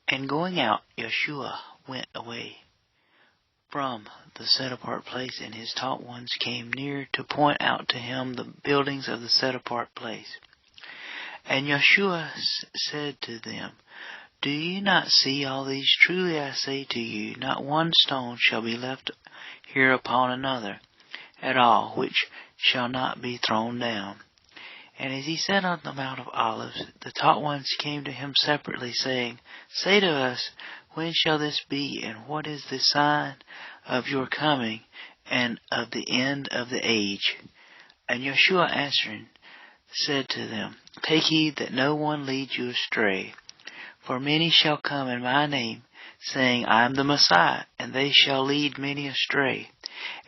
And going out, Yeshua went away from the set-apart place, and his taught ones came near to point out to him the buildings of the set-apart place. And Yeshua said to them, Do you not see all these? Truly I say to you, not one stone shall be left here upon another at all, which shall not be thrown down. And as he sat on the Mount of Olives, the taught ones came to him separately, saying, Say to us, when shall this be, and what is the sign of your coming and of the end of the age? And Yeshua answering said to them, Take heed that no one lead you astray. For many shall come in my name, saying, I am the Messiah, and they shall lead many astray.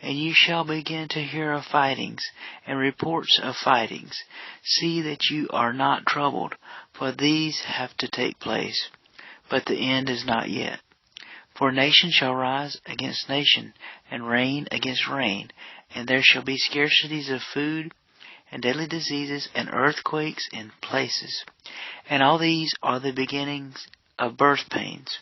And you shall begin to hear of fightings, and reports of fightings. See that you are not troubled, for these have to take place, but the end is not yet. For nation shall rise against nation, and reign against reign, and there shall be scarcities of food, and deadly diseases, and earthquakes in places. And all these are the beginnings of birth pains.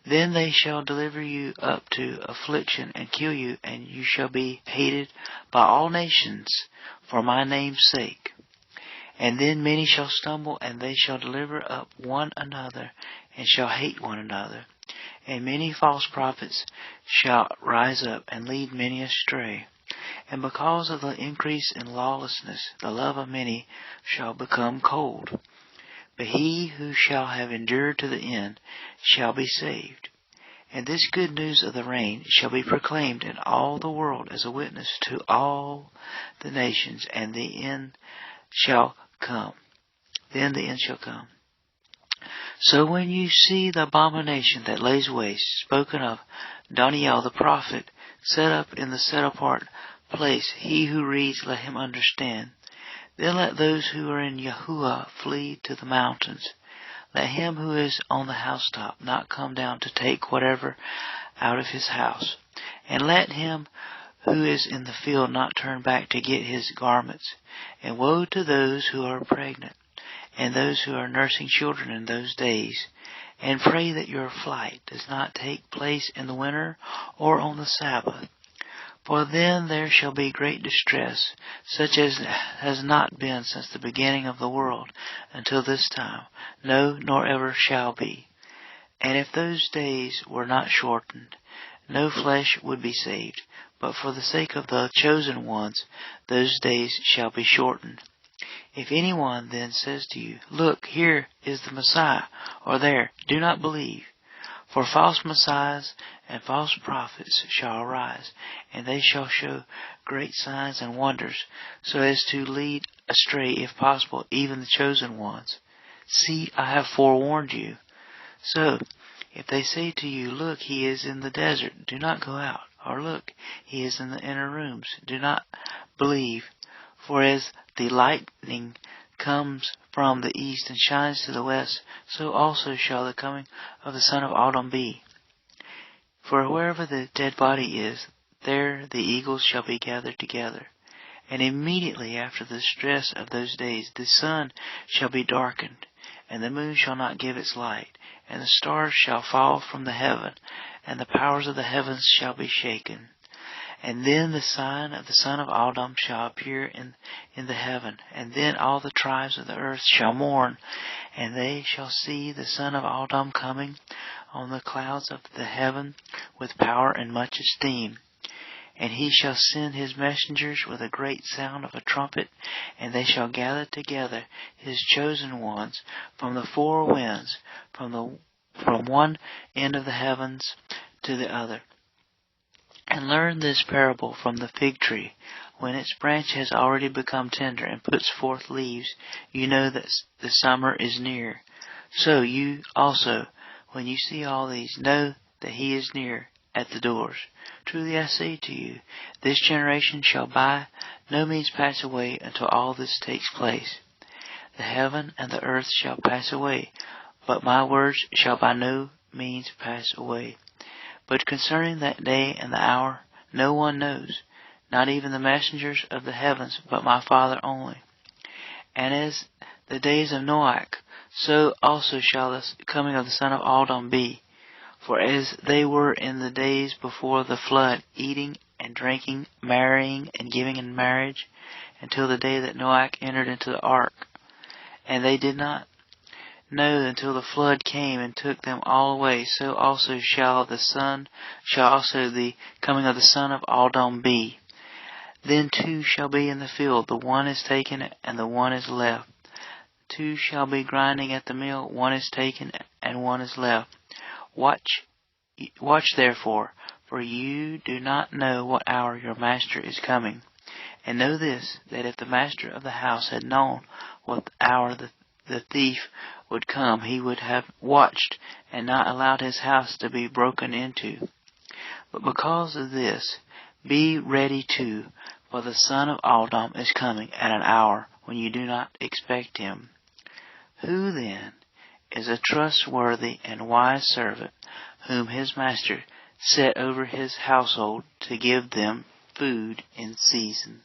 Then they shall deliver you up to affliction and kill you, and you shall be hated by all nations for my name's sake. And then many shall stumble, and they shall deliver up one another, and shall hate one another. And many false prophets shall rise up, and lead many astray. And because of the increase in lawlessness, the love of many shall become cold. But he who shall have endured to the end shall be saved. And this good news of the reign shall be proclaimed in all the world as a witness to all the nations, and the end shall come. Then the end shall come. So when you see the abomination that lays waste, spoken of Daniel the prophet, set up in the set-apart place, he who reads, let him understand. Then let those who are in Yahuwah flee to the mountains. Let him who is on the housetop not come down to take whatever out of his house. And let him who is in the field not turn back to get his garments. And woe to those who are pregnant, and those who are nursing children in those days. And pray that your flight does not take place in the winter or on the Sabbath. For then there shall be great distress, such as has not been since the beginning of the world until this time, no, nor ever shall be. And if those days were not shortened, no flesh would be saved. But for the sake of the chosen ones, those days shall be shortened. If anyone then says to you, Look, here is the Messiah, or there, do not believe. For false messiahs and false prophets shall arise, and they shall show great signs and wonders, so as to lead astray, if possible, even the chosen ones. See, I have forewarned you. So, if they say to you, Look, he is in the desert, do not go out. Or look, he is in the inner rooms, do not believe. For as the lightning comes from the east and shines to the west, so also shall the coming of the Son of Adam be. For wherever the dead body is, there the eagles shall be gathered together. And immediately after the stress of those days, the sun shall be darkened, and the moon shall not give its light, and the stars shall fall from the heaven, and the powers of the heavens shall be shaken. And then the sign of the Son of Adam shall appear in the heaven, and then all the tribes of the earth shall mourn, and they shall see the Son of Adam coming on the clouds of the heaven with power and much esteem. And he shall send his messengers with a great sound of a trumpet, and they shall gather together his chosen ones from the four winds, from one end of the heavens to the other. And learn this parable from the fig tree. When its branch has already become tender and puts forth leaves, you know that the summer is near. So you also, when you see all these, know that he is near at the doors. Truly I say to you, this generation shall by no means pass away until all this takes place. The heaven and the earth shall pass away, but my words shall by no means pass away. But concerning that day and the hour, no one knows, not even the messengers of the heavens, but my Father only. And as the days of Noach, so also shall the coming of the Son of Adam be. For as they were in the days before the flood, eating and drinking, marrying and giving in marriage, until the day that Noah entered into the ark, and they did not know until the flood came and took them all away, so also shall the coming of the Son of Adam be. Then two shall be in the field, the one is taken and the one is left. Two shall be grinding at the mill, one is taken and one is left. Watch therefore, for you do not know what hour your master is coming. And know this, that if the master of the house had known what hour the thief would come, he would have watched and not allowed his house to be broken into. But because of this, be ready too, for the Son of Adam is coming at an hour when you do not expect him. Who then is a trustworthy and wise servant, whom his master set over his household to give them food in season?